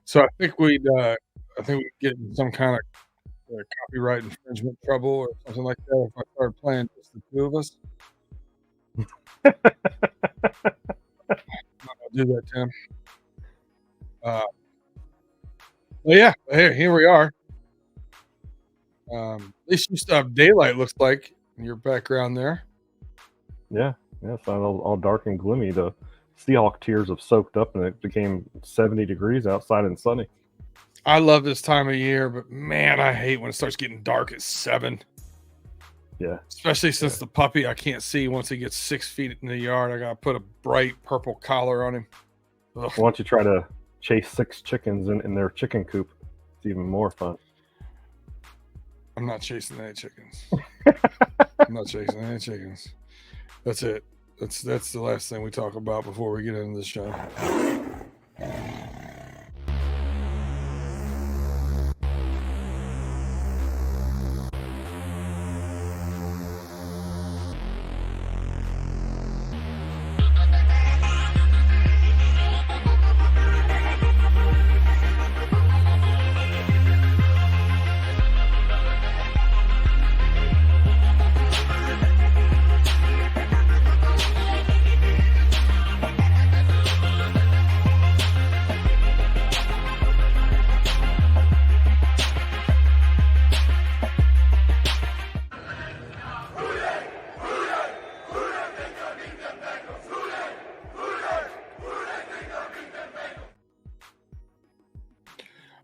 So I think we'd get in some kind of copyright infringement trouble or something like that if I started playing just the two of us. I'll do that, Tim. Well, yeah, here we are. At least you still have daylight, looks like, in your background there. Yeah, it's not all dark and gloomy. The Seahawk tears have soaked up, and it became 70 degrees outside and sunny. I love this time of year, but man, I hate when it starts getting dark at 7. Yeah, Especially since the puppy I can't see once he gets 6 feet in the yard. I gotta put a bright purple collar on him. Why don't you try to chase 6 chickens in their chicken coop? It's even more fun. I'm not chasing any chickens. I'm not chasing any chickens. That's it. That's the last thing we talk about before we get into the show.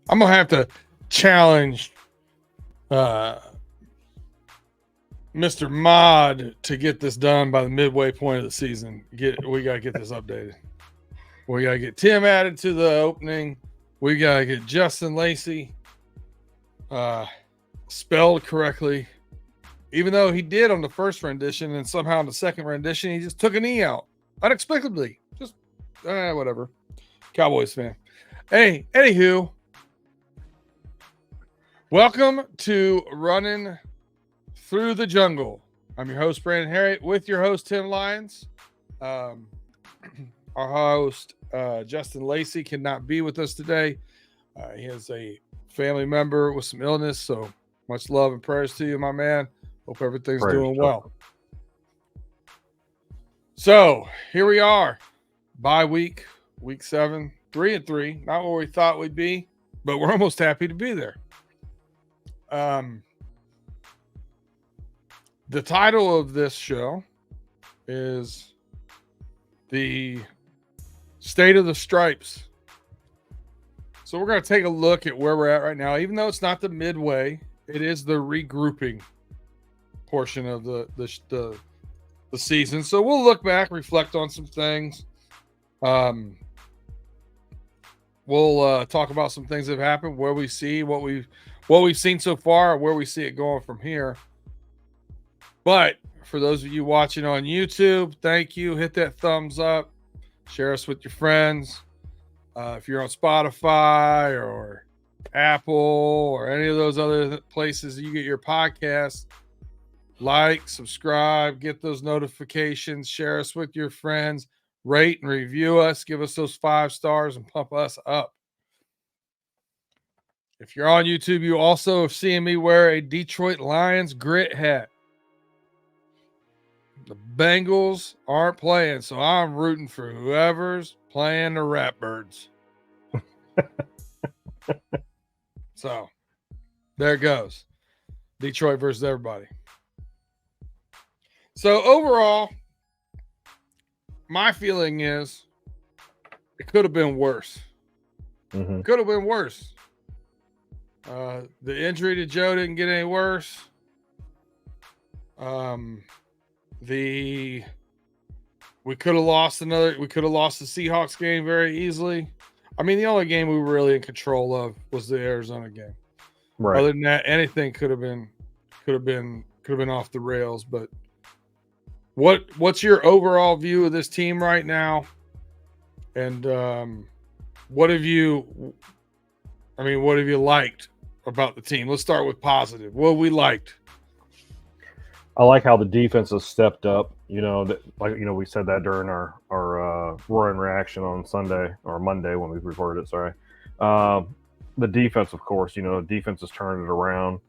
I'm gonna have to challenge Mr. Mod to get this done by the midway point of the season. We gotta get this updated. We gotta get Tim added to the opening. We gotta get Justin Lacey spelled correctly. Even though he did on the first rendition, and somehow in the second rendition he just took an E out unexpectedly. Just whatever. Cowboys fan. Hey, anywho. Welcome to Runnin Thru the Jungle. I'm your host, Brandon Herriott, with your host, Tim Lyons. Our host, Justin Lacey, cannot be with us today. He has a family member with some illness, so much love and prayers to you, my man. Hope everything's doing well. So, here we are. Bye week, week 7, 3-3. Not where we thought we'd be, but we're almost happy to be there. The title of this show is the State of the Stripes. So we're going to take a look at where we're at right now. Even though it's not the midway, it is the regrouping portion of the season. So we'll look back, reflect on some things. We'll talk about some things that have happened, where we see what we've seen so far, where we see it going from here. But for those of you watching on YouTube, thank you. Hit that thumbs up. Share us with your friends. If you're on Spotify or Apple or any of those other places you get your podcasts, like, subscribe, get those notifications, share us with your friends, rate and review us, give us those 5 stars and pump us up. If you're on YouTube, you also have seen me wear a Detroit Lions grit hat. The Bengals aren't playing, so I'm rooting for whoever's playing the Ratbirds. So, there it goes. Detroit versus everybody. So, overall, my feeling is it could have been worse. Mm-hmm. Could have been worse. The injury to Joe didn't get any worse. We could have lost the Seahawks game very easily. I mean, the only game we were really in control of was the Arizona game. Right. Other than that, anything could have been off the rails. But what's your overall view of this team right now? And what have you liked about the team? Let's start with positive. What we liked. I like how the defense has stepped up. We said that during our roaring reaction on Sunday or Monday when we recorded it. Sorry, The defense, of course, defense has turned it around.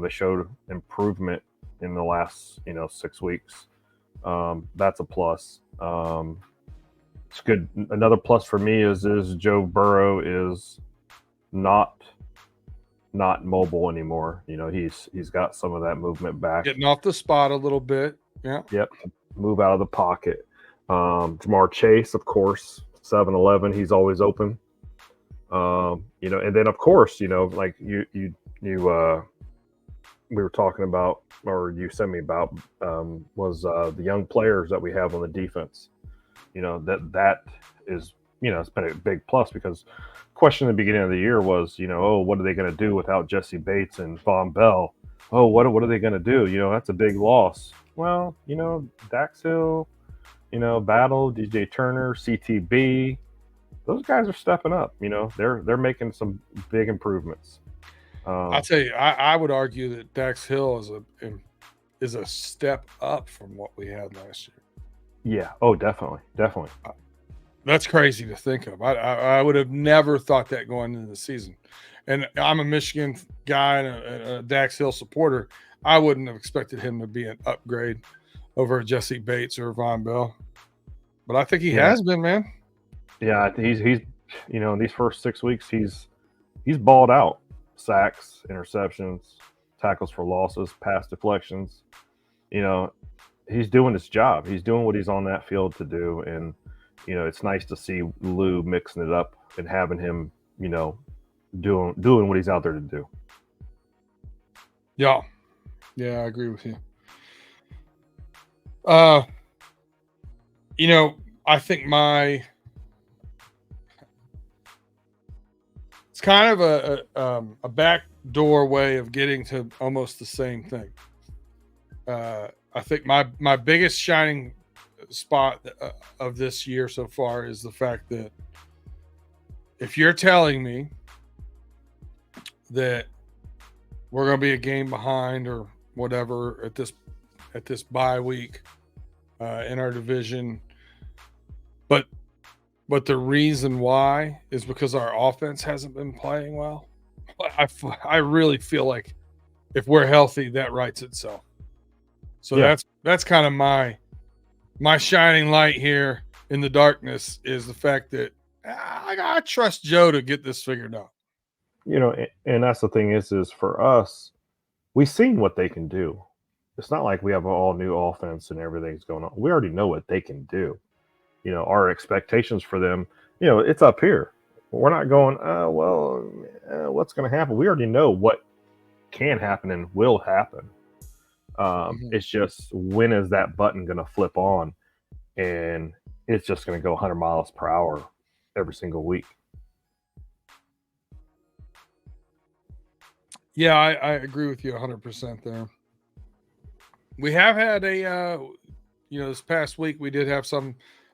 They showed improvement in the last 6 weeks. That's a plus. It's good. Another plus for me is Joe Burrow is not mobile anymore. He's got some of that movement back. Getting off the spot a little bit. Yeah. Yep. Move out of the pocket. Jamar Chase, of course, 7-11. He's always open. And then of course, like you we were talking about, or you sent me about, was the young players that we have on the defense. That is, it's been a big plus, because question at the beginning of the year was, what are they going to do without Jesse Bates and Von Bell? Oh, what are they going to do? That's a big loss. Well, Dax Hill, Battle, DJ Turner, CTB, those guys are stepping up. They're making some big improvements. I'll tell you, I would argue that Dax Hill is a step up from what we had last year. Yeah. Oh, definitely. That's crazy to think of. I would have never thought that going into the season. And I'm a Michigan guy and a Dax Hill supporter. I wouldn't have expected him to be an upgrade over Jesse Bates or Von Bell. But I think he has been, man. Yeah, he's in these first 6 weeks, he's balled out. Sacks, interceptions, tackles for losses, pass deflections. He's doing his job. He's doing what he's on that field to do. And, it's nice to see Lou mixing it up and having him, doing what he's out there to do. Yeah. Yeah, I agree with you. I think it's kind of a backdoor way of getting to almost the same thing. I think my biggest shining spot of this year so far is the fact that if you're telling me that we're going to be a game behind or whatever at this bye week in our division, but the reason why is because our offense hasn't been playing well. I really feel like if we're healthy, that writes itself. So that's kind of my shining light here in the darkness, is the fact that I trust Joe to get this figured out. And that's the thing is for us, we've seen what they can do. It's not like we have an all new offense and everything's going on. We already know what they can do. Our expectations for them, it's up here. We're not going, what's going to happen? We already know what can happen and will happen. It's just, when is that button going to flip on? And it's just going to go 100 miles per hour every single week. Yeah, I agree with you 100% there. We have had this past week, we did have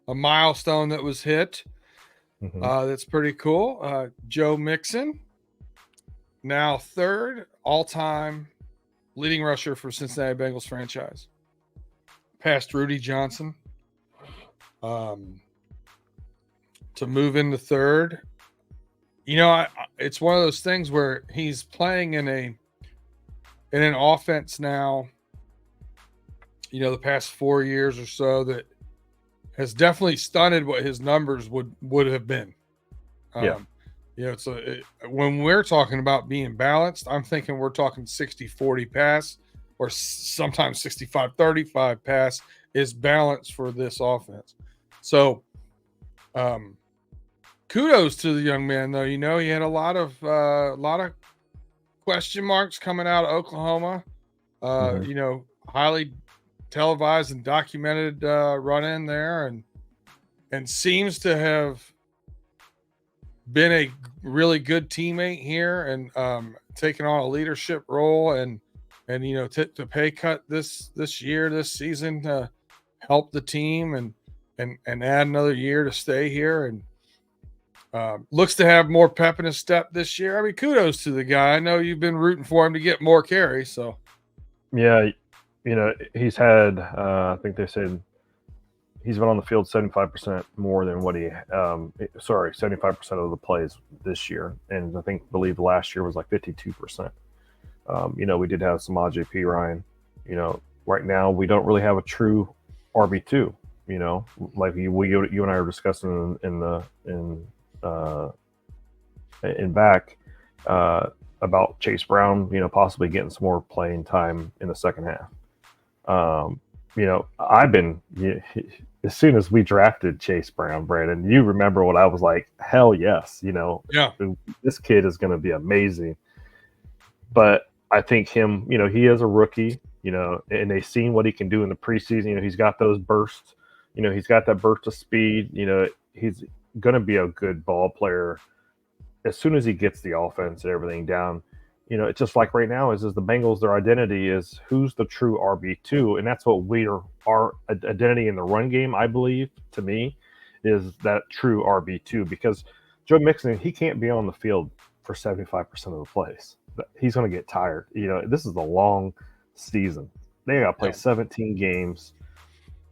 a milestone that was hit. That's pretty cool. Joe Mixon, now third all-time leading rusher for Cincinnati Bengals franchise. Past Rudy Johnson. To move into third. It's one of those things where he's playing in an offense now, the past 4 years or so, that has definitely stunted what his numbers would have been. When we're talking about being balanced, I'm thinking we're talking 60-40 pass, or sometimes 65-35 pass is balanced for this offense. So, kudos to the young man, though. He had a lot of question marks coming out of Oklahoma. Highly televised and documented run in there, and seems to have been a really good teammate here, and taken on a leadership role, and took the pay cut this season to help the team and add another year to stay here, and looks to have more pep in his step this year. I mean, kudos to the guy. I know you've been rooting for him to get more carries. So, yeah, he's had, I think they said he's been on the field 75% more than what 75% of the plays this year. And I believe last year was like 52%. We did have some AJP Ryan. Right now we don't really have a true RB2, like you and I were discussing in back about Chase Brown, possibly getting some more playing time in the second half. I've been, as soon as we drafted Chase Brown, Brandon, you remember what I was like, hell yes, Yeah. This kid is going to be amazing. But I think him, he is a rookie, and they've seen what he can do in the preseason. He's got those bursts, he's got that burst of speed, he's going to be a good ball player as soon as he gets the offense and everything down. It's just like right now is the Bengals, their identity is who's the true RB2. And that's what our identity in the run game, I believe, to me, is that true RB2, because Joe Mixon, he can't be on the field for 75% of the plays. He's going to get tired. This is a long season. They got to play 17 games,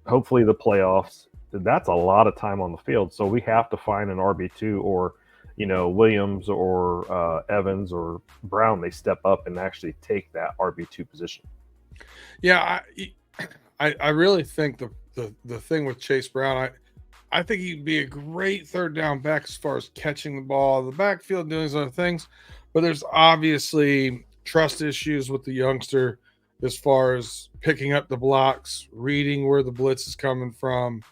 hopefully the playoffs. That's a lot of time on the field. So we have to find an RB2 or, Williams or Evans or Brown. They step up and actually take that RB2 position. Yeah, I really think the thing with Chase Brown, I think he'd be a great third down back as far as catching the ball, the backfield, doing these other things. But there's obviously trust issues with the youngster as far as picking up the blocks, reading where the blitz is coming from.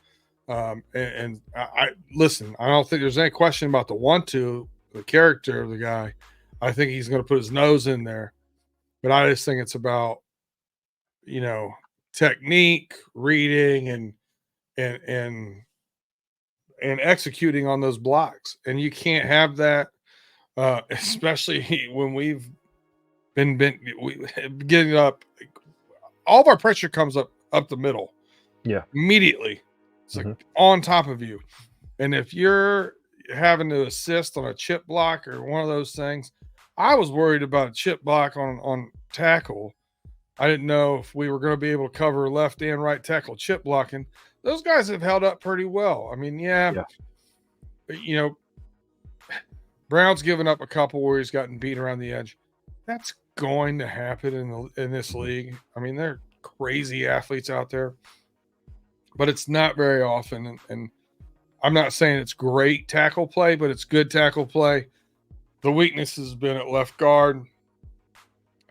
And I listen, I don't think there's any question about the character of the guy. I think he's going to put his nose in there. But I just think it's about, technique, reading, and executing on those blocks. And you can't have that. Especially when we've been getting up, all of our pressure comes up the middle. Yeah, immediately. It's like on top of you, and if you're having to assist on a chip block or one of those things, I was worried about a chip block on tackle. I didn't know if we were going to be able to cover left and right tackle chip blocking. Those guys have held up pretty well. I mean, Brown's given up a couple where he's gotten beat around the edge. That's going to happen in this league. I mean, they're crazy athletes out there, but it's not very often. And I'm not saying it's great tackle play, but it's good tackle play. The weakness has been at left guard,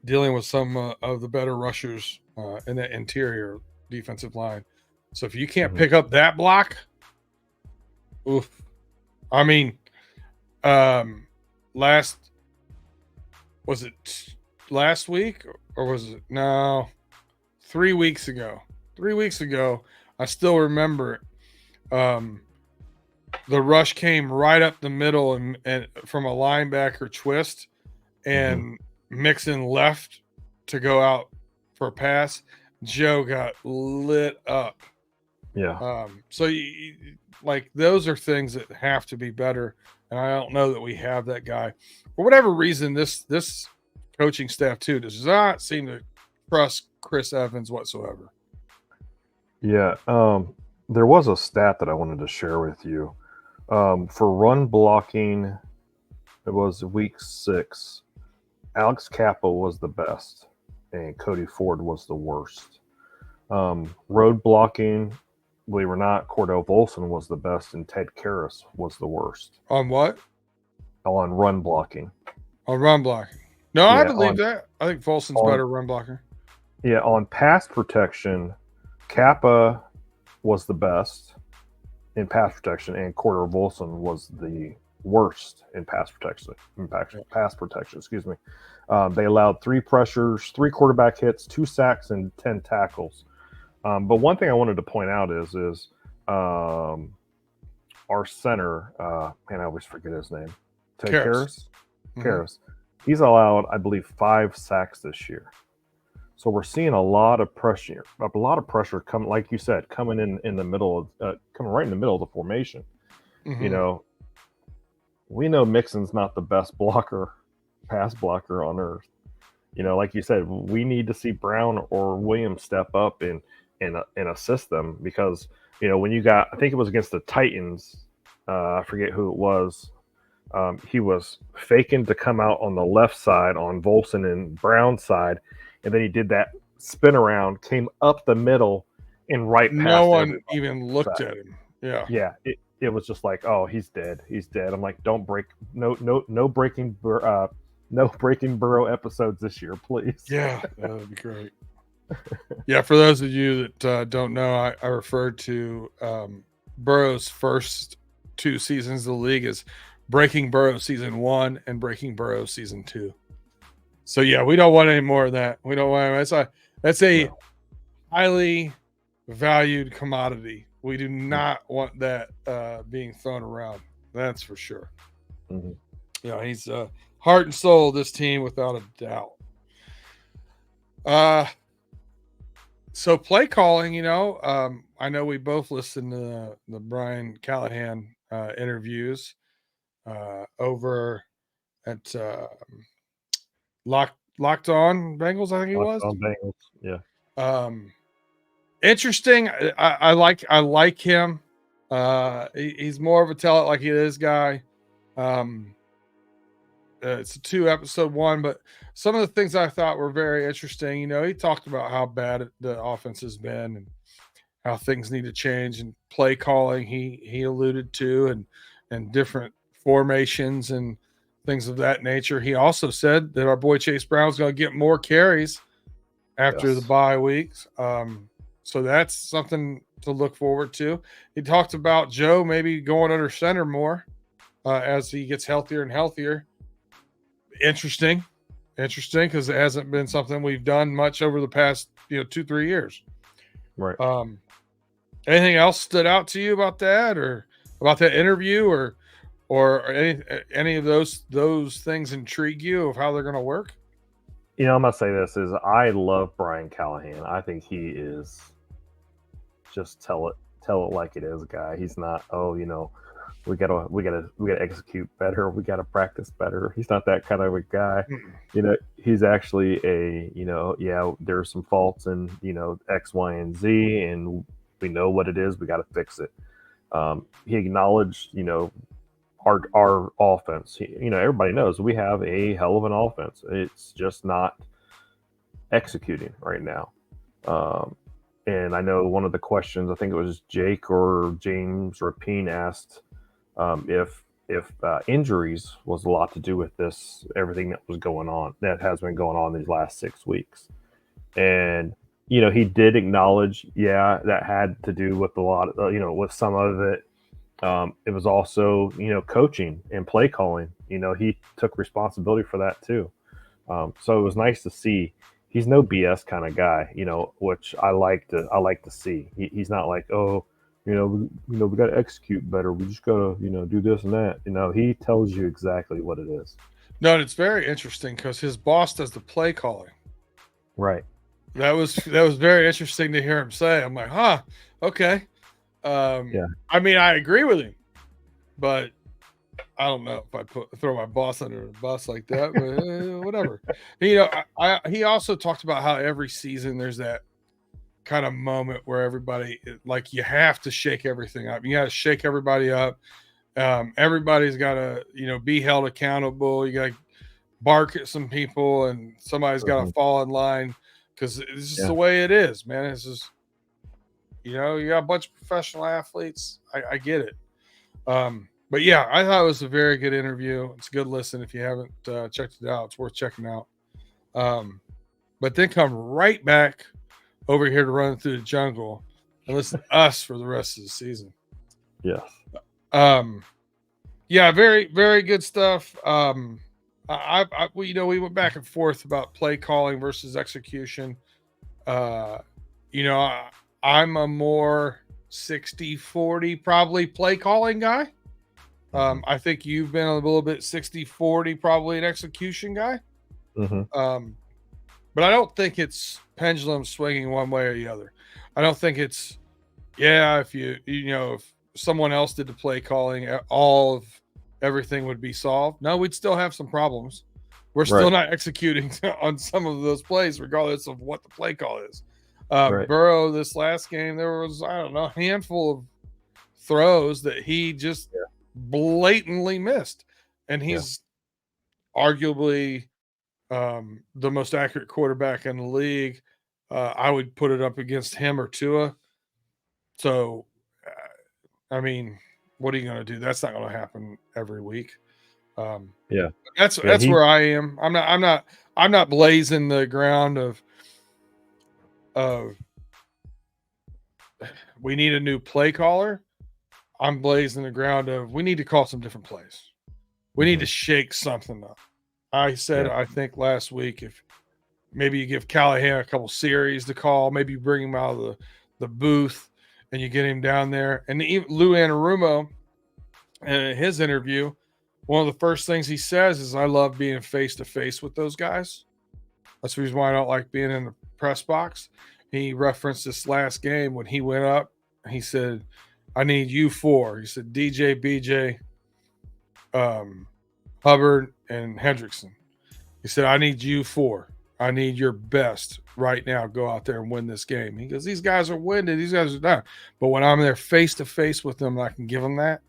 dealing with some of the better rushers in the interior defensive line. So if you can't pick up that block, oof. I mean, last week or was it 3 weeks ago? 3 weeks ago, I still remember it. The rush came right up the middle and from a linebacker twist, and Mixon left to go out for a pass. Joe got lit up. Yeah. So those are things that have to be better. And I don't know that we have that guy. For whatever reason, this coaching staff too does not seem to trust Chris Evans whatsoever. Yeah. There was a stat that I wanted to share with you. For run blocking, it was week 6. Alex Kappa was the best, and Cody Ford was the worst. Road blocking, believe it or not, Cordell Volson was the best, and Ted Karras was the worst. On what? On run blocking. On run blocking. No, I believe that. I think Volson's better run blocker. Yeah, on pass protection, Kappa was the best in pass protection, and Cordell Volson was the worst in pass protection. Excuse me. They allowed 3 pressures, 3 quarterback hits, 2 sacks, and 10 tackles. But one thing I wanted to point out is our center. Man, I always forget his name. Karras. Karras. He's allowed, I believe, 5 sacks this year. So we're seeing a lot of pressure. Coming, like you said, coming in the middle of coming right in the middle of the formation. We know Mixon's not the best pass blocker on earth. Like you said, we need to see Brown or Williams step up and assist them, because when you got, I think it was against the Titans. I forget who it was. He was faking to come out on the left side on Volson and Brown's side, and then he did that spin around, came up the middle, and right No past one everybody. even looked at him. Yeah. Yeah, it was just like, oh, he's dead. He's dead. I'm like, don't break, no breaking, no Breaking Burrow episodes this year, please. Yeah, that would be great. Yeah, for those of you that don't know, I referred to Burrow's first 2 seasons of the league as Breaking Burrow season 1 and Breaking Burrow season 2. So yeah, we don't want any more of that. We don't want that's a highly valued commodity. We do not want that being thrown around. That's for sure. Mm-hmm. He's heart and soul of this team without a doubt. So play calling, I know we both listened to the Brian Callahan interviews over at Locked On Bengals, I think it was. On Bengals, yeah. Interesting. I like him. He's more of a tell it like it is guy. It's a 2-episode one, but some of the things I thought were very interesting. He talked about how bad the offense has been and how things need to change, and play calling he alluded to, and different formations and things of that nature. He also said that our boy Chase Brown's going to get more carries after the bye weeks. So that's something to look forward to. He talked about Joe maybe going under center more as he gets healthier and healthier. Interesting because it hasn't been something we've done much over the past 2-3 years. Right. Anything else stood out to you about that, or about that interview, or any of those things intrigue you of how they're going to work? I'm gonna say this is I love Brian Callahan. I think he is just tell it like it is guy. He's not, we gotta execute better, we gotta practice better. He's not that kind of a guy. He's actually there's some faults in X, Y, and Z, and we know what it is, we gotta fix it. He acknowledged our offense. Everybody knows we have a hell of an offense. It's just not executing right now. And I know one of the questions, I think it was Jake or James Rapine asked if injuries was a lot to do with this, everything that has been going on these last 6 weeks. And he did acknowledge, that had to do with a lot of, with some of it. It was also, coaching and play calling. He took responsibility for that too. So it was nice to see. He's no BS kind of guy, which I like to see. He's not like, we got to execute better. We just got to, do this and that. He tells you exactly what it is. No, and it's very interesting because his boss does the play calling. Right. That was very interesting to hear him say. I'm like, okay. I mean, I agree with him, but I don't know if I throw my boss under the bus like that, but whatever. He also talked about how every season there's that kind of moment where everybody, like, you have to shake everything up. You got to shake everybody up. Everybody's got to, be held accountable. You got to bark at some people, and somebody's got to fall in line, because it's just the way it is, man. It's just, you got a bunch of professional athletes. I get it. But yeah, I thought it was a very good interview. It's a good listen. If you haven't checked it out, it's worth checking out. But then come right back over here to Run Through the Jungle and listen to us for the rest of the season. Yes. Yeah, very, very good stuff. We went back and forth about play calling versus execution. I'm a more 60-40 probably play calling guy. I think you've been a little bit 60-40 probably an execution guy. Mm-hmm. But I don't think it's pendulum swinging one way or the other. I don't think it's, if someone else did the play calling, all of everything would be solved. No, we'd still have some problems. We're still not executing on some of those plays, regardless of what the play call is. Right. Burrow, this last game, there was, I don't know, a handful of throws that he just blatantly missed. And he's arguably the most accurate quarterback in the league. I would put it up against him or Tua. So, I mean, what are you going to do? That's not going to happen every week. That's where I am. I'm not blazing the ground of we need a new play caller. I'm blazing the ground of we need to call some different plays. We need to shake something up. I said, I think last week, if maybe you give Callahan a couple series to call, maybe you bring him out of the booth and you get him down there. And Lou Anarumo, in his interview, one of the first things he says is, I love being face-to-face with those guys. That's the reason why I don't like being in the press box. He referenced this last game when he went up. He said, I need you four. He said, DJ, BJ, Hubbard, and Hendrickson. He said, I need you four. I need your best right now. Go out there and win this game. He goes, these guys are winded. These guys are done. But when I'm there face-to-face with them, I can give them that.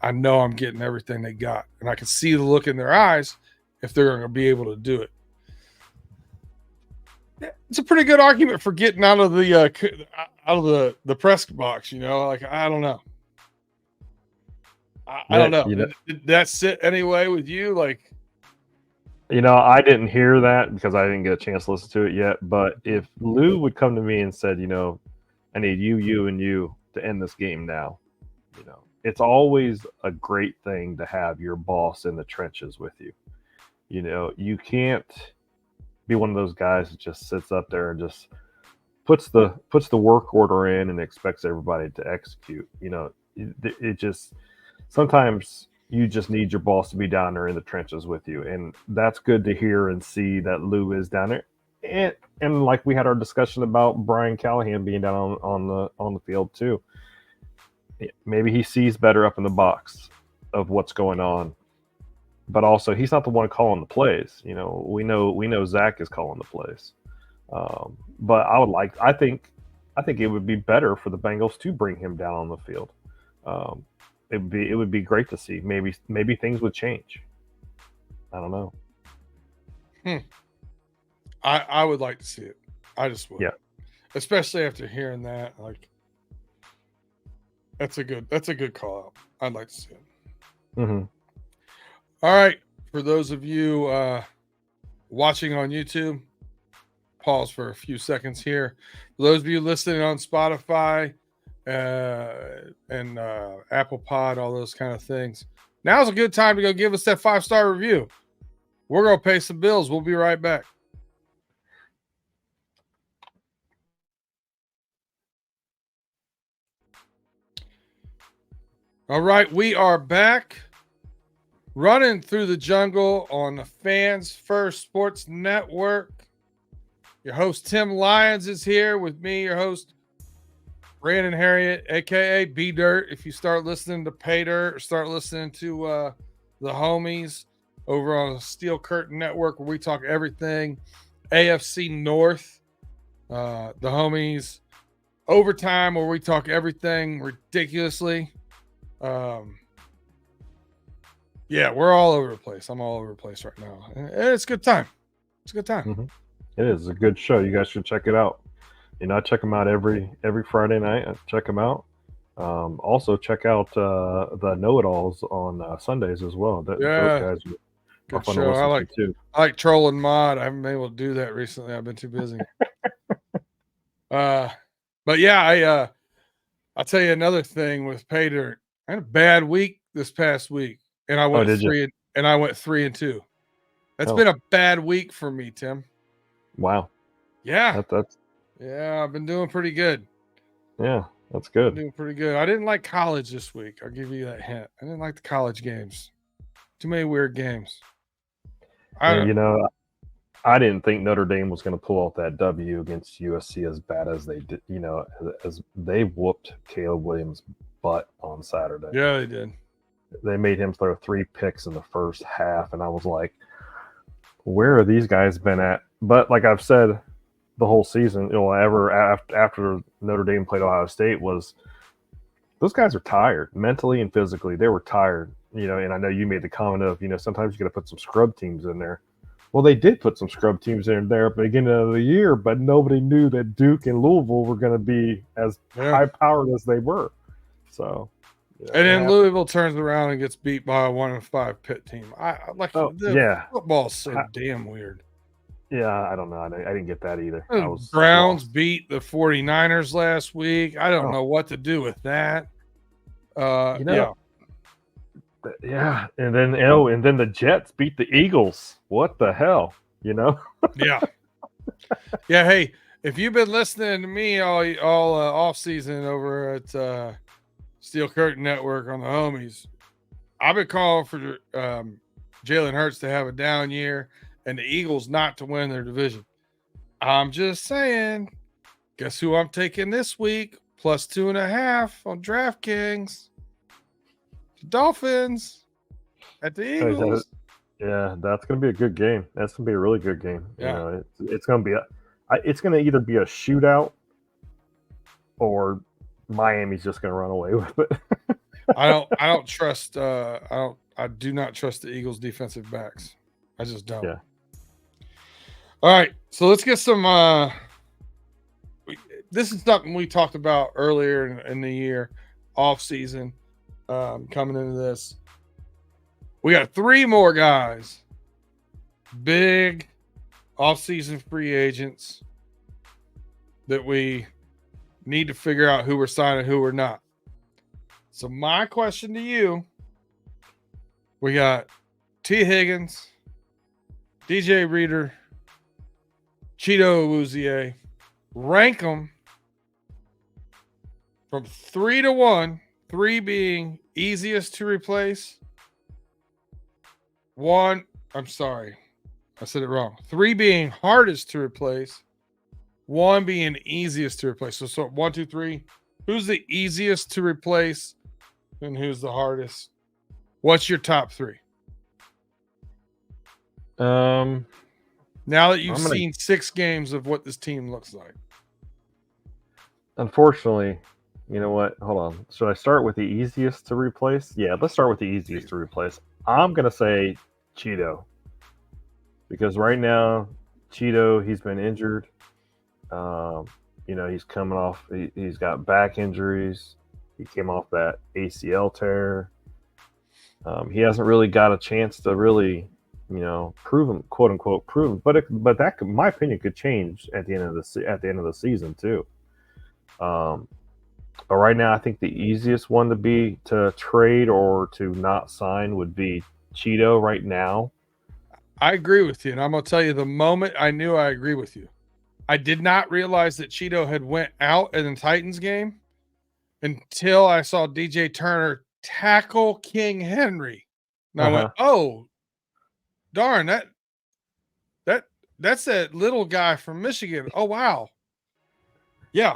I know I'm getting everything they got. And I can see the look in their eyes if they're going to be able to do it. It's a pretty good argument for getting out of the press box, Like, I don't know. I don't know. Did that sit anyway with you? Like, I didn't hear that because I didn't get a chance to listen to it yet. But if Lou would come to me and said, I need you, and you to end this game now, it's always a great thing to have your boss in the trenches with you. You can't be one of those guys that just sits up there and just puts the work order in and expects everybody to execute. It just sometimes you just need your boss to be down there in the trenches with you, and that's good to hear and see that Lou is down there. And like we had our discussion about Brian Callahan being down on the field too. Maybe he sees better up in the box of what's going on, but also he's not the one calling the plays. We know Zach is calling the plays. But I think it would be better for the Bengals to bring him down on the field. It would be great to see. Maybe things would change. I don't know. I would like to see it. I just would. Yeah. Especially after hearing that, like, that's a good call out. I'd like to see it. All right. For those of you watching on YouTube, pause for a few seconds here. For those of you listening on Spotify and Apple Pod, all those kind of things, now's a good time to go give us that 5-star review. We're going to pay some bills. We'll be right back. All right, we are back. Running through the jungle on the Fans First Sports Network. Your host, Tim Lyons, is here with me, your host, Brandon Herriott, a.k.a. B-Dirt. If you start listening to Pay Dirt or start listening to the homies over on the Steel Curtain Network, where we talk everything AFC North. The homies Overtime, where we talk everything ridiculously. Yeah, we're all over the place. I'm all over the place right now. And it's a good time. It's a good time. It is a good show. You guys should check it out. I check them out every Friday night. I check them out. Also, check out the Know-It-Alls on Sundays as well. Those guys are fun to listen to too. I like Troll and Mod. I haven't been able to do that recently. I've been too busy. But yeah, I'll tell you another thing with Pay Dirt. I had a bad week this past week, and I went 3-2. That's been a bad week for me, Tim. Wow. Yeah. That's yeah, I've been doing pretty good. Yeah, that's good. Doing pretty good. I didn't like college this week. I'll give you that hint. I didn't like the college games. Too many weird games. I didn't think Notre Dame was going to pull off that W against USC as bad as they did. As they whooped Caleb Williams' butt on Saturday. Yeah, they did. They made him throw 3 picks in the first half, and I was like, where are these guys been at? But like I've said the whole season, ever after Notre Dame played Ohio State was those guys are tired mentally and physically. They were tired, and I know you made the comment of, sometimes you got to put some scrub teams in there. Well, they did put some scrub teams in there at the beginning of the year, but nobody knew that Duke and Louisville were going to be as high-powered as they were. So, and then Louisville turns around and gets beat by a 1-5 Pitt team. Football's so damn weird. Yeah, I don't know. I didn't get that either. Browns beat the 49ers last week. I don't know what to do with that. Yeah, and then the Jets beat the Eagles. What the hell, Yeah. Hey, if you've been listening to me all off season over at Steel Curtain Network on the homies, I've been calling for Jalen Hurts to have a down year and the Eagles not to win their division. I'm just saying, guess who I'm taking this week? Plus 2.5 on DraftKings. The Dolphins at the Eagles. That's going to be a good game. That's going to be a really good game. Yeah. It's going to be it's going to either be a shootout or Miami's just going to run away with it. I do not trust the Eagles defensive backs. I just don't. Yeah. All right, so let's get some. This is something we talked about earlier in the year, off season, coming into this. We got 3 more guys, big off-season free agents that we need to figure out who we're signing, who we're not. So my question to you: we got T. Higgins, DJ Reader, Cheeto Awuzie. Rank them from 3 to 1, 3 being easiest to replace. 1, I'm sorry, I said it wrong. 3 being hardest to replace. 1 being easiest to replace. So 1, 2, 3. Who's the easiest to replace and who's the hardest? What's your top 3? Now that you've seen 6 games of what this team looks like. Unfortunately, you know what? Hold on. Should I start with the easiest to replace? Yeah, let's start with the easiest to replace. I'm going to say Cheeto. Because right now, Cheeto, he's been injured. He's coming off. He's got back injuries. He came off that ACL tear. He hasn't really got a chance to really, prove him, quote unquote, prove him. But that, in my opinion, could change at the end of the season too. But right now, I think the easiest one to trade or to not sign would be Cheeto right now. I agree with you, and I'm gonna tell you the moment I knew I agree with you. I did not realize that Cheeto had went out in the Titans game until I saw DJ Turner tackle King Henry. And I went, oh, darn, that's that little guy from Michigan. Oh, wow. Yeah,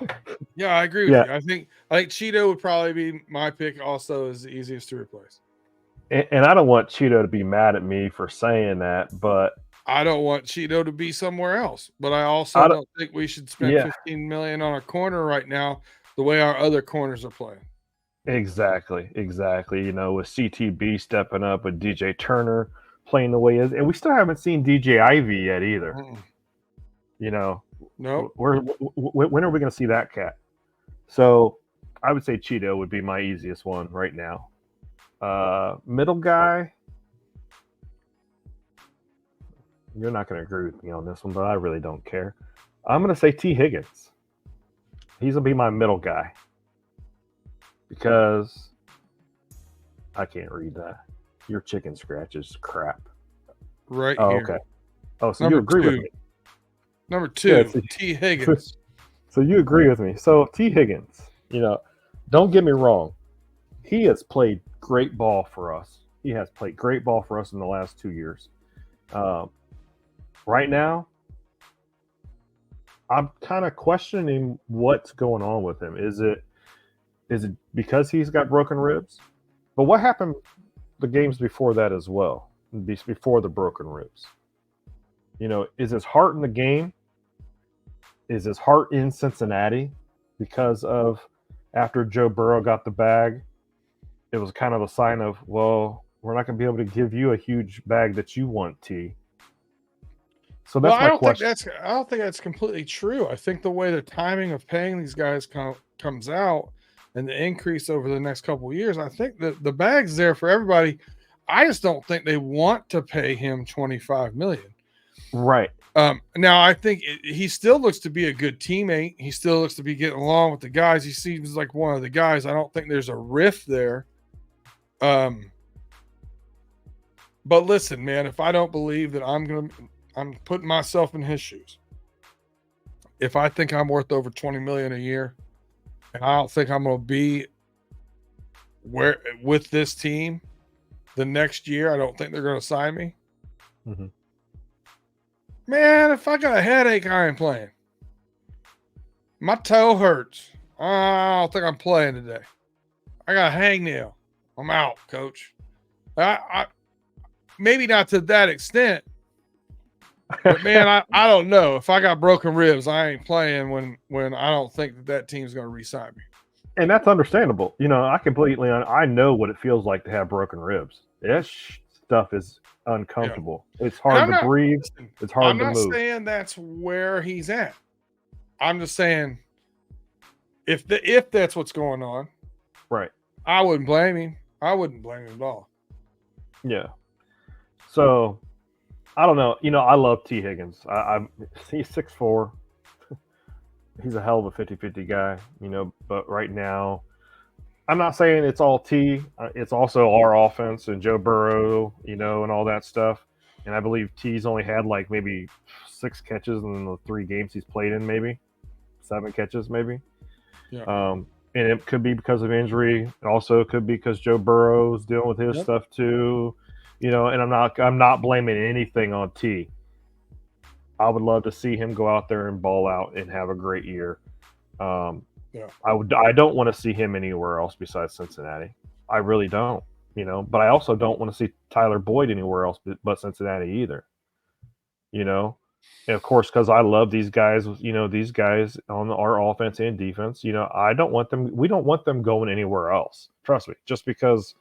I agree with you. I think Cheeto would probably be my pick also as the easiest to replace. And I don't want Cheeto to be mad at me for saying that, but I don't want Cheeto to be somewhere else. But I also don't think we should spend $15 million on a corner right now the way our other corners are playing. Exactly. With CTB stepping up, with DJ Turner playing the way he is, and we still haven't seen DJ Ivy yet either. No. When are we going to see that cat? So I would say Cheeto would be my easiest one right now. Middle guy, you're not going to agree with me on this one, but I really don't care. I'm going to say T. Higgins. He's going to be my middle guy because I can't read that. Your chicken scratch is crap. Right here. Okay. Oh, so you agree with me. Number 2, T. Higgins. So you agree with me. So T. Higgins, don't get me wrong. He has played great ball for us. He has played great ball for us in the last 2 years. Right now, I'm kind of questioning what's going on with him. Is it because he's got broken ribs? But what happened the games before that as well, before the broken ribs? Is his heart in the game? is his heart in Cincinnati because of after Joe Burrow got the bag, it was kind of a sign of, well, we're not going to be able to give you a huge bag that you want, T. So that's my question. I don't think that's completely true. I think the way the timing of paying these guys comes out and the increase over the next couple of years, I think that the bag's there for everybody. I just don't think they want to pay him $25 million. Right. Now I think he still looks to be a good teammate. He still looks to be getting along with the guys. He seems like one of the guys. I don't think there's a rift there. But listen, man, if I don't believe that I'm putting myself in his shoes. If I think I'm worth over $20 million a year, and I don't think I'm going to be with this team the next year, I don't think they're going to sign me. Mm-hmm. Man, if I got a headache, I ain't playing. My toe hurts. I don't think I'm playing today. I got a hangnail. I'm out, coach. I maybe not to that extent, but man, I don't know. If I got broken ribs, I ain't playing when I don't think that team's going to re-sign me. And that's understandable. I know what it feels like to have broken ribs. That stuff is uncomfortable. Yeah. It's hard to breathe. It's hard to move. I'm not saying that's where he's at. I'm just saying if that's what's going on, right? I wouldn't blame him. I wouldn't blame him at all. Yeah. So I don't know. I love T. Higgins. He's 6'4". He's a hell of a 50-50 guy. But right now, I'm not saying it's all T. It's also our offense and Joe Burrow, and all that stuff. And I believe T's only had like maybe 6 catches in the 3 games he's played in, maybe 7 catches, maybe. Yeah. And it could be because of injury. It also could be because Joe Burrow's dealing with his stuff too. And I'm not blaming anything on T. I would love to see him go out there and ball out and have a great year. I don't want to see him anywhere else besides Cincinnati. I really don't, but I also don't want to see Tyler Boyd anywhere else but Cincinnati either. And of course, because I love these guys, these guys on our offense and defense, we don't want them going anywhere else. Trust me, just because,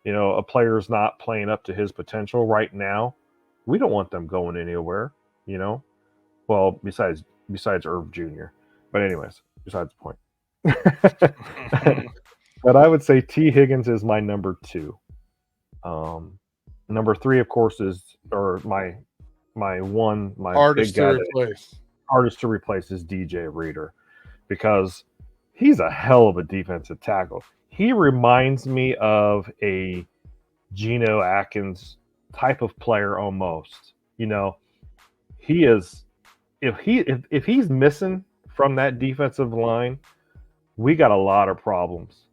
a player's not playing up to his potential right now, we don't want them going anywhere, well, besides Irv Jr. But anyways, besides the point. But I would say T. Higgins is my number 2. Number 3, of course, my hardest to replace is DJ Reader, because he's a hell of a defensive tackle. He reminds me of a Geno Atkins type of player almost. He is if he's missing from that defensive line, we got a lot of problems.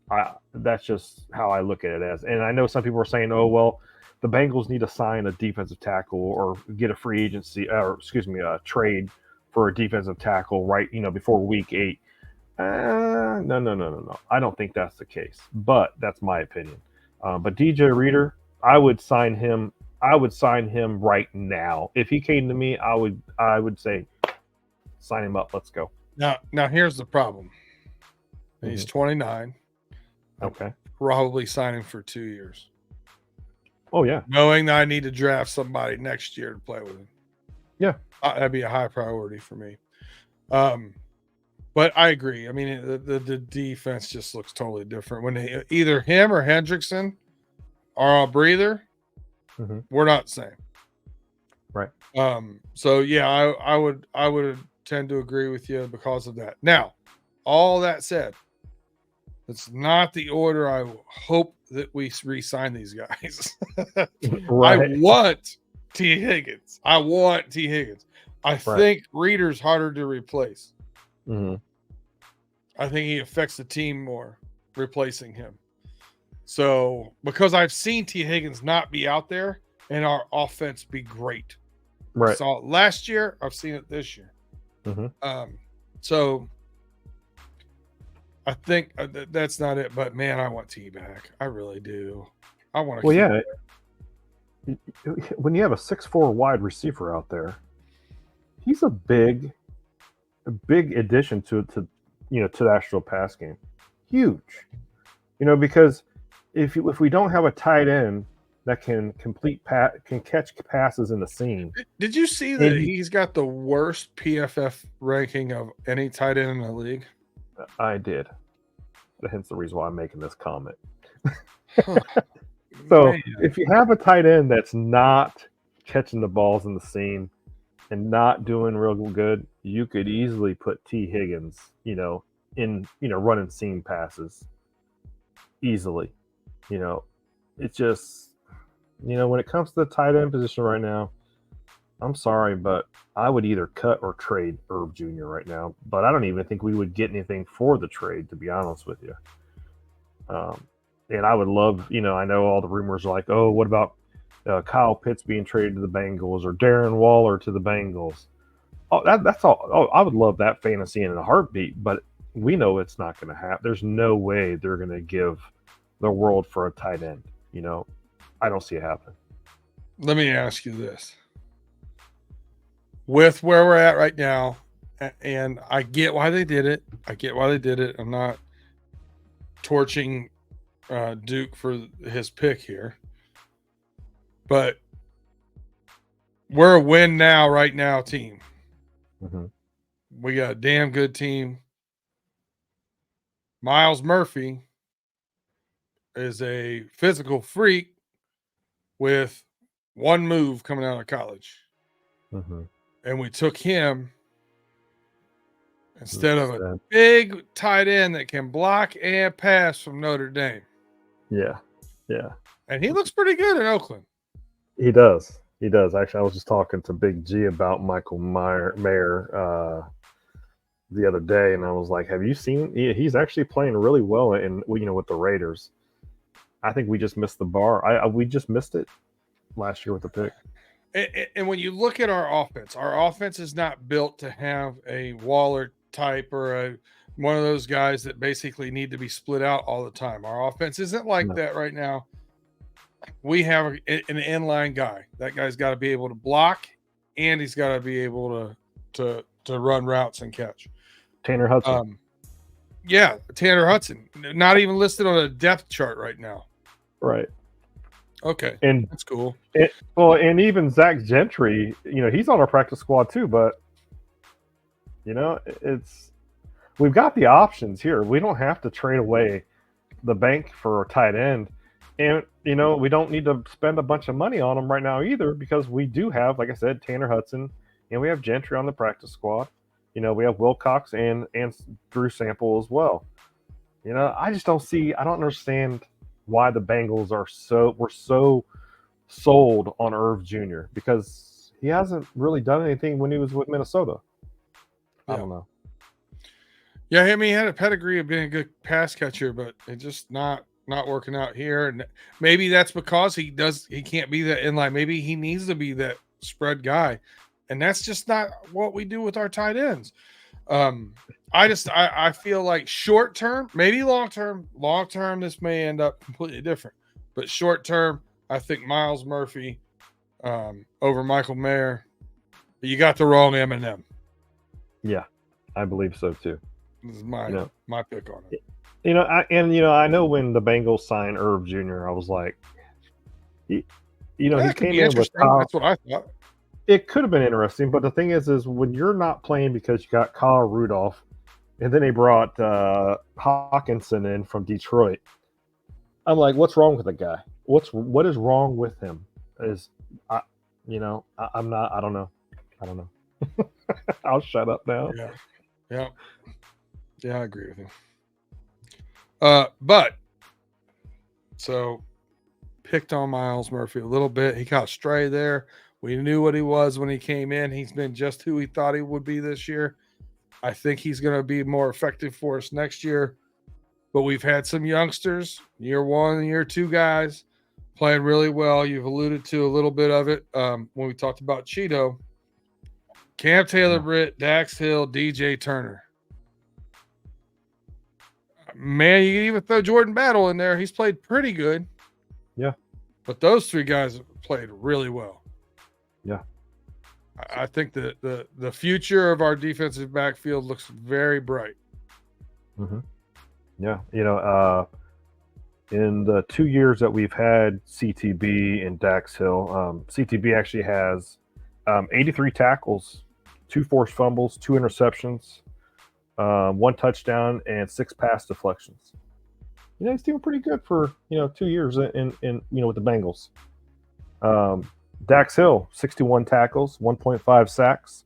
That's just how I look at it as. And I know some people are saying, "Oh, well, the Bengals need to sign a defensive tackle or get a free agency, or a trade for a defensive tackle right, before week 8." No. I don't think that's the case, but that's my opinion. But DJ Reader, I would sign him. I would sign him right now. If he came to me, I would say, sign him up. Let's go. Now here's the problem. He's 29. Okay. Probably signing for 2 years. Oh, yeah. Knowing that I need to draft somebody next year to play with him. Yeah. That'd be a high priority for me. But I agree. I mean, the defense just looks totally different. When either him or Hendrickson are a breather, we're not the same. Right. So, yeah, I would tend to agree with you because of that. Now, all that said, it's not the order I hope that we re-sign these guys. Right. I want T. Higgins. I think Reader's harder to replace. Mm-hmm. I think he affects the team more replacing him. So, because I've seen T. Higgins not be out there and our offense be great. Right. I saw it last year. I've seen it this year. Mm-hmm. So I think that's not it. But man, I want T back. I really do. I want to. Well, yeah. When you have a 6'4" wide receiver out there, he's a big a big addition to the actual pass game. Huge. Because if we don't have a tight end that can can catch passes in the seam. Did you see that he's got the worst PFF ranking of any tight end in the league? I did. Hence the reason why I'm making this comment. Huh. So Man. if you have a tight end that's not catching the balls in the seam and not doing real good, you could easily put T. Higgins, in running seam passes easily. It's just when it comes to the tight end position right now, I'm sorry, but I would either cut or trade Irv Jr. right now. But I don't even think we would get anything for the trade, to be honest with you. And I would love, I know all the rumors are like, oh, what about Kyle Pitts being traded to the Bengals or Darren Waller to the Bengals? Oh, that's all. Oh, I would love that fantasy in a heartbeat, but we know it's not going to happen. There's no way they're going to give the world for a tight end. I don't see it happening. Let me ask you this. With where we're at right now, and I get why they did it. I'm not torching Duke for his pick here. But we're a win now, right now team. Mm-hmm. We got a damn good team. Miles Murphy is a physical freak with one move coming out of college. Mm-hmm. And we took him instead of a big tight end that can block and pass from Notre Dame. Yeah. And he looks pretty good in Oakland. He does. Actually, I was just talking to Big G about Michael Mayer the other day, and I was like, have you seen? He's actually playing really well with the Raiders. I think we just missed the bar. We just missed it last year with the pick. And when you look at our offense is not built to have a Waller type or one of those guys that basically need to be split out all the time. Our offense isn't like that right now. We have an inline guy. That guy's got to be able to block, and he's got to be able to run routes and catch. Tanner Hudson. Tanner Hudson. Not even listed on a depth chart right now. Right. Okay, and that's cool. And even Zach Gentry, he's on our practice squad too. But we've got the options here. We don't have to trade away the bank for a tight end, and we don't need to spend a bunch of money on them right now either, because we do have, like I said, Tanner Hudson, and we have Gentry on the practice squad. We have Wilcox and Drew Sample as well. I just don't understand why the Bengals were so sold on Irv Jr., because he hasn't really done anything when he was with Minnesota. I don't know. Yeah, he had a pedigree of being a good pass catcher, but it's just not working out here. And maybe that's because he can't be that inline. Maybe he needs to be that spread guy, and that's just not what we do with our tight ends. I feel like short term, maybe long term, this may end up completely different. But short term, I think Miles Murphy over Michael Mayer. You got the wrong M&M. Yeah, I believe so too. This is my pick on it. I know when the Bengals signed Irv Jr., I was like, he came in with Kyle. That's what I thought. It could have been interesting, but the thing is when you're not playing because you got Kyle Rudolph, and then they brought Hawkinson in from Detroit, I'm like, what's wrong with the guy? What is wrong with him? I don't know. I'll shut up now. Yeah, I agree with you. But so picked on Miles Murphy a little bit. He caught stray there. We knew what he was when he came in. He's been just who he thought he would be this year. I think he's going to be more effective for us next year. But we've had some youngsters, year one and year two guys, playing really well. You've alluded to a little bit of it when we talked about Cheeto. Cam Taylor-Britt, Dax Hill, DJ Turner. Man, you can even throw Jordan Battle in there. He's played pretty good. Yeah. But those three guys have played really well. Yeah. I think the future of our defensive backfield looks very bright. Mm-hmm. Yeah, in the 2 years that we've had CTB and Dax Hill, CTB actually has 83 tackles, 2 forced fumbles, 2 interceptions, 1 touchdown, and 6 pass deflections. He's doing pretty good for 2 years in with the Bengals. Dax Hill, 61 tackles, 1.5 sacks,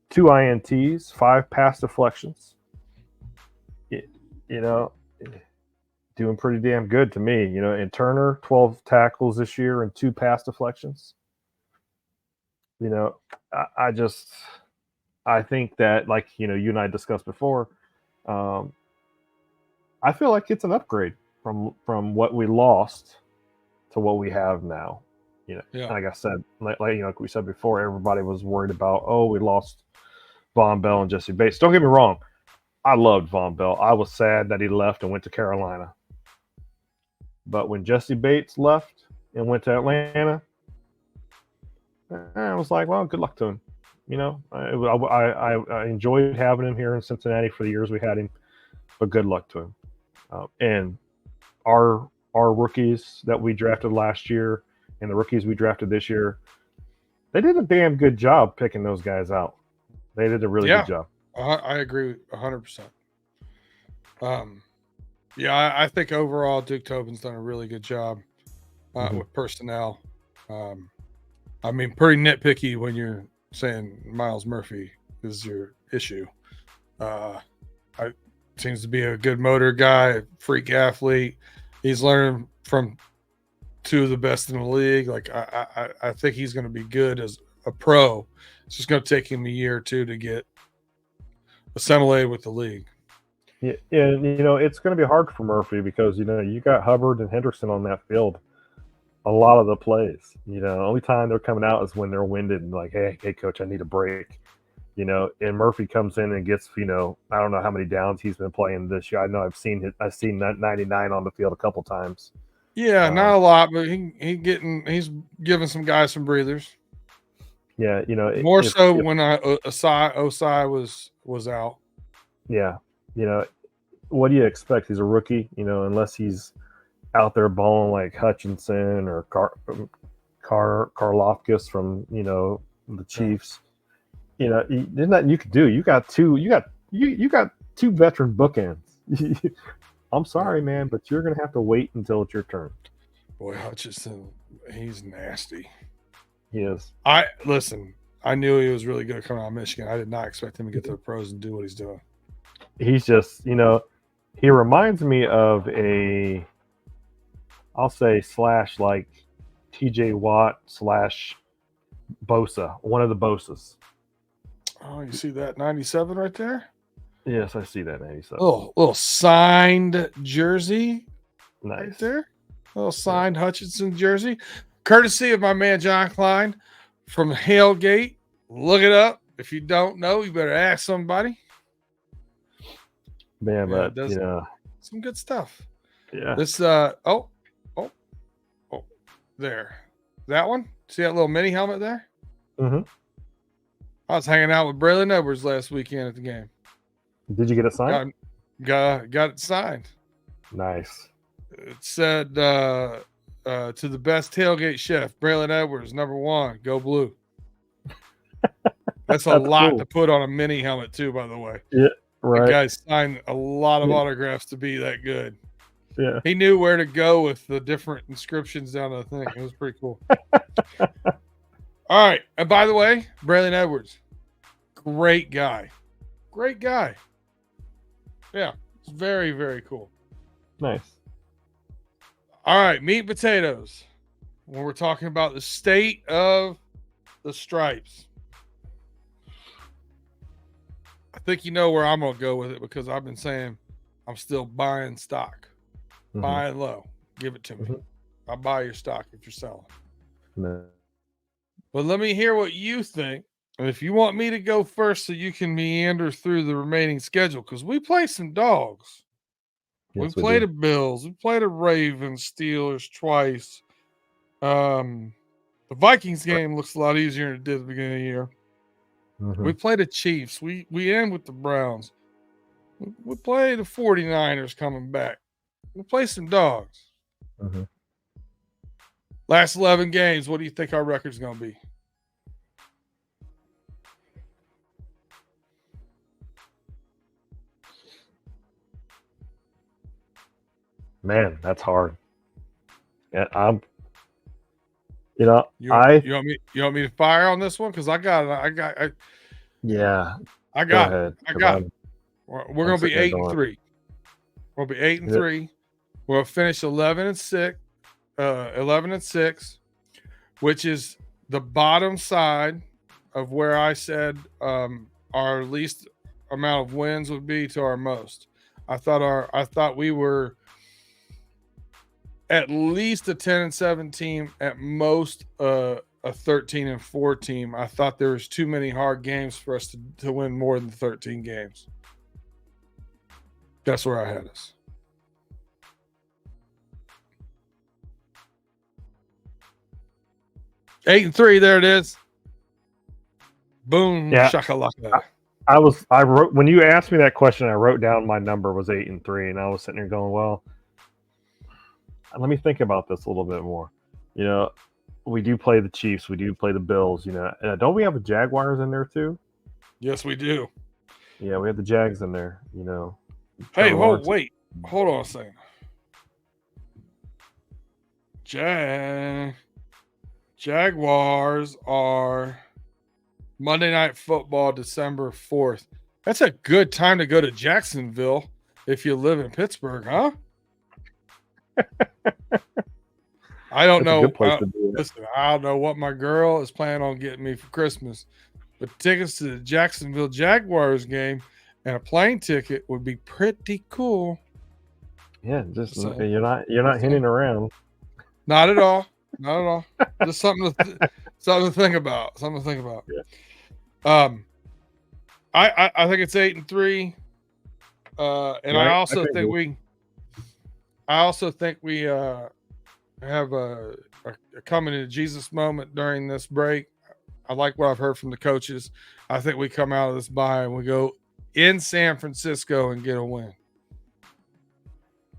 2 INTs, 5 pass deflections. Doing pretty damn good to me. And Turner, 12 tackles this year and 2 pass deflections. I think that, like, you and I discussed before, I feel like it's an upgrade from what we lost to what we have now. Like I said, like we said before, everybody was worried about, we lost Von Bell and Jesse Bates. Don't get me wrong, I loved Von Bell. I was sad that he left and went to Carolina. But when Jesse Bates left and went to Atlanta, I was like, well, good luck to him. I enjoyed having him here in Cincinnati for the years we had him, but good luck to him. And our rookies that we drafted last year and the rookies we drafted this year, they did a damn good job picking those guys out. They did a really good job. I agree 100%. I think overall Duke Tobin's done a really good job with personnel. Pretty nitpicky when you're saying Miles Murphy is your issue. Seems to be a good motor guy, freak athlete. He's learning from 2 of the best in the league. Like I think he's going to be good as a pro. It's just going to take him a year or 2 to get assimilated with the league. Yeah, it's going to be hard for Murphy because you got Hubbard and Henderson on that field a lot of the plays. The only time they're coming out is when they're winded and like, hey coach, I need a break. And Murphy comes in and gets, I don't know how many downs he's been playing this year. I know I've seen 99 on the field a couple times. Yeah, not a lot, but he's giving some guys some breathers. Yeah, more so when Osai was out. Yeah, what do you expect? He's a rookie, unless he's out there balling like Hutchinson or Karloftis from the Chiefs. There's nothing you could do. You got two veteran bookends. I'm sorry, man, but you're gonna have to wait until it's your turn. Boy, Hutchinson, he's nasty. He is. I knew he was really good coming out of Michigan. I did not expect him to get to the pros and do what he's doing. He's just, he reminds me of I'll say / like TJ Watt / Bosa, one of the Bosas. Oh, you see that 97 right there? Yes, I see that 97. Little signed jersey. Nice. Right there. Little signed Hutchinson jersey. Courtesy of my man John Klein from Hailgate. Look it up. If you don't know, you better ask somebody. Man, but some good stuff. Yeah. This there. That one? See that little mini helmet there? Mm-hmm. I was hanging out with Braylon Edwards last weekend at the game. Did you get it signed? Got it signed. Nice. It said to the best tailgate chef, Braylon Edwards, #1, go blue. That's a lot to put on a mini helmet too, by the way. Yeah, right. The guy signed a lot of autographs to be that good. Yeah. He knew where to go with the different inscriptions down the thing. It was pretty cool. All right. And by the way, Braylon Edwards, great guy. Great guy. Yeah. It's very, very cool. Nice. All right. Meat and potatoes. When we're talking about the state of the stripes. I think you know where I'm going to go with it because I've been saying I'm still buying stock. Mm-hmm. Buying low. Give it to me. Mm-hmm. I'll buy your stock if you're selling. No. But let me hear what you think. And if you want me to go first so you can meander through the remaining schedule, because we play some dogs. Yes, we played the Bills. We played the Ravens, Steelers twice. The Vikings game looks a lot easier than it did at the beginning of the year. Mm-hmm. We play the Chiefs. We end with the Browns. We play the 49ers coming back. We'll play some dogs. Mm-hmm. Last 11 games, what do you think our record's going to be? Man, that's hard. Yeah, you want me to fire on this one? Because I got it. Yeah. I got it. We're going to be 8-3. We'll be 8-3. We'll finish 11-6, which is the bottom side of where I said our least amount of wins would be to our most. I thought we were at least a 10-7 team, at most a 13-4 team. I thought there was too many hard games for us to win more than 13 games. That's where I had us. Eight and 3, there it is. Boom, yeah. shakalaka. I wrote, when you asked me that question, I wrote down my number was 8-3, and I was sitting there going, well, let me think about this a little bit more. You know, we do play the Chiefs, we do play the Bills. You know, don't we have the Jaguars in there too? Yes, we do. Yeah, we have the Jags in there. You know. Hey, wait, hold on a second. Jaguars are Monday Night Football, December 4th. That's a good time to go to Jacksonville if you live in Pittsburgh, huh? I don't know. Listen, I don't know what my girl is planning on getting me for Christmas, but tickets to the Jacksonville Jaguars game and a plane ticket would be pretty cool. Yeah, just you're not hinting around. Not at all. Not at all. Just something to think about. Something to think about. Yeah. I think it's 8-3. And I also think we have a coming to Jesus moment during this break. I like what I've heard from the coaches. I think we come out of this bye and we go in San Francisco and get a win.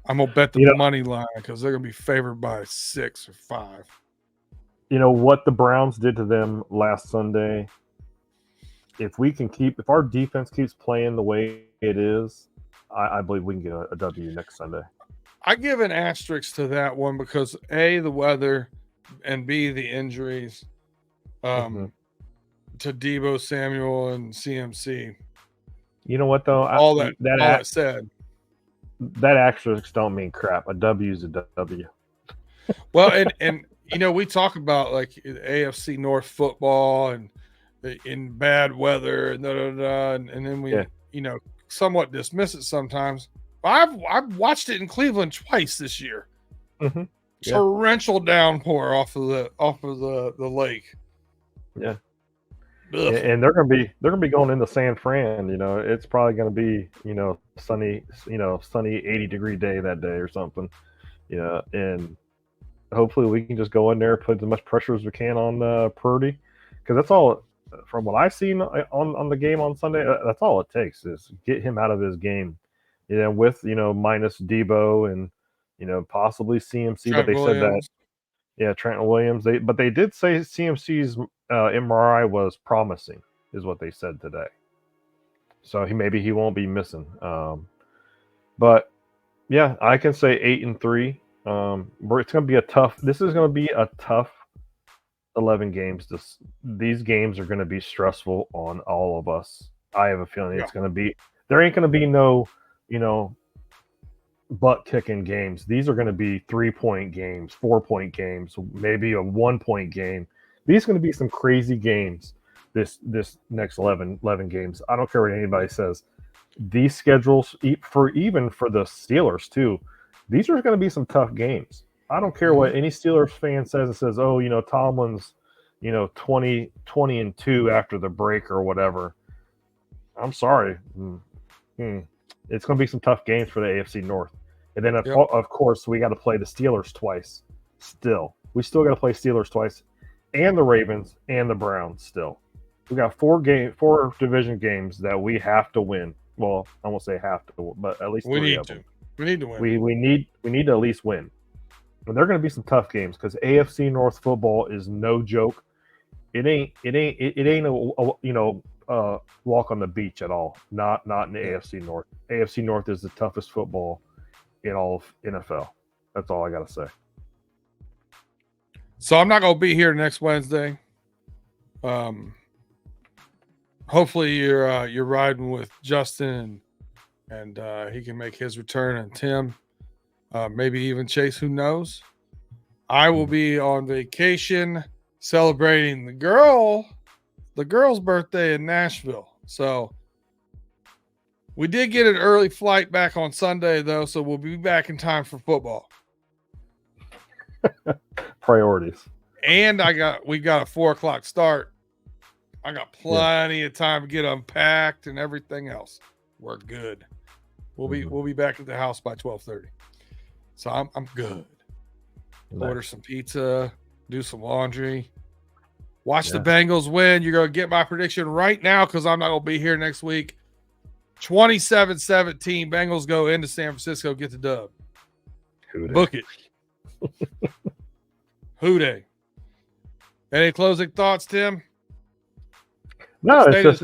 I'm gonna bet the money line because they're gonna be favored by 6 or 5. You know what the Browns did to them last Sunday? If our defense keeps playing the way it is, I believe we can get a W next Sunday. I give an asterisk to that one because A, the weather, and B, the injuries to Deebo Samuel and CMC. You know what though? All that said, that asterisk don't mean crap. A W is a W. Well, and you know, we talk about like AFC North football and in bad weather and and then we somewhat dismiss it sometimes. I've watched it in Cleveland twice this year. Mm-hmm. Yeah. Torrential downpour off of the lake. Yeah. Ugh. And they're gonna be going into San Fran. You know, it's probably gonna be sunny 80-degree day that day or something. You know, and hopefully we can just go in there, put as much pressure as we can on Purdy, because that's all. From what I've seen on the game on Sunday, that's all it takes is get him out of his game. You know, with minus Deebo and possibly CMC, but they said that Trent Williams. But they did say CMC's MRI was promising, is what they said today. So maybe he won't be missing. But yeah, I can say 8-3. It's going to be a tough. This is going to be a tough 11 games. These games are going to be stressful on all of us. I have a feeling it's going to be. There ain't going to be no, butt kicking games. These are going to be 3-point games, 4-point games, maybe a 1-point game. These are going to be some crazy games. This next 11 games. I don't care what anybody says. These schedules, even for the Steelers too, these are going to be some tough games. I don't care what any Steelers fan says. It says, oh, Tomlin's, 20-2 after the break or whatever. I'm sorry. It's going to be some tough games for the AFC North. And then, of course, we got to play the Steelers twice. We still got to play Steelers twice. and the Ravens and the Browns still. We got four division games that we have to win. Well, I won't say have to, but at least We three need of to. them. We need to win. We need to at least win. And they're going to be some tough games because AFC North football is no joke. It ain't a walk on the beach at all. Not in the AFC North. AFC North is the toughest football in all of NFL. That's all I got to say. So I'm not going to be here next Wednesday. Hopefully you're riding with Justin and he can make his return, and Tim, maybe even Chase, who knows. I will be on vacation celebrating the girl's birthday in Nashville. So we did get an early flight back on Sunday though, so we'll be back in time for football. Priorities. And we got a 4:00 start. I got plenty of time to get unpacked and everything else. We're good. We'll be back at the house by 12:30. So I'm good. Nice. Order some pizza, do some laundry, watch the Bengals win. You're gonna get my prediction right now because I'm not gonna be here next week. 27-17. Bengals go into San Francisco, get the dub. Book it. Hooday. Any closing thoughts, Tim? No, it's just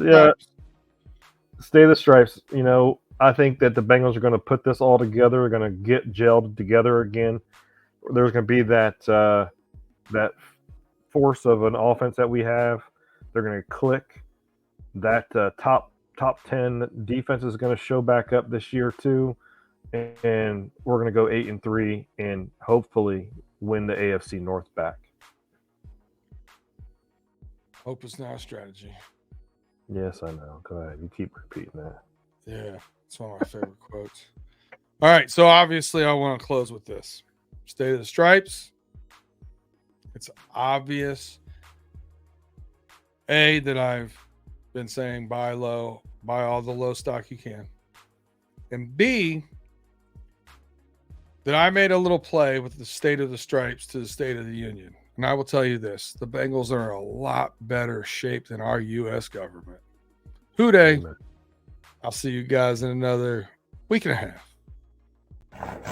stay the stripes. You know, I think that the Bengals are going to put this all together. They're going to get gelled together again. There's going to be that force of an offense that we have. They're going to click. That top 10 defense is going to show back up this year too, and we're going to go 8-3 and hopefully win the AFC North back. Hope is not a strategy. Yes, I know. Go ahead. You keep repeating that. Yeah, it's one of my favorite quotes. All right, so obviously I want to close with this. State of the Stripes. It's obvious, A, that I've been saying buy low, buy all the low stock you can. And B, that I made a little play with the State of the Stripes to the State of the Union. And I will tell you this, the Bengals are in a lot better shape than our U.S. government. Hooday. I'll see you guys in another week and a half.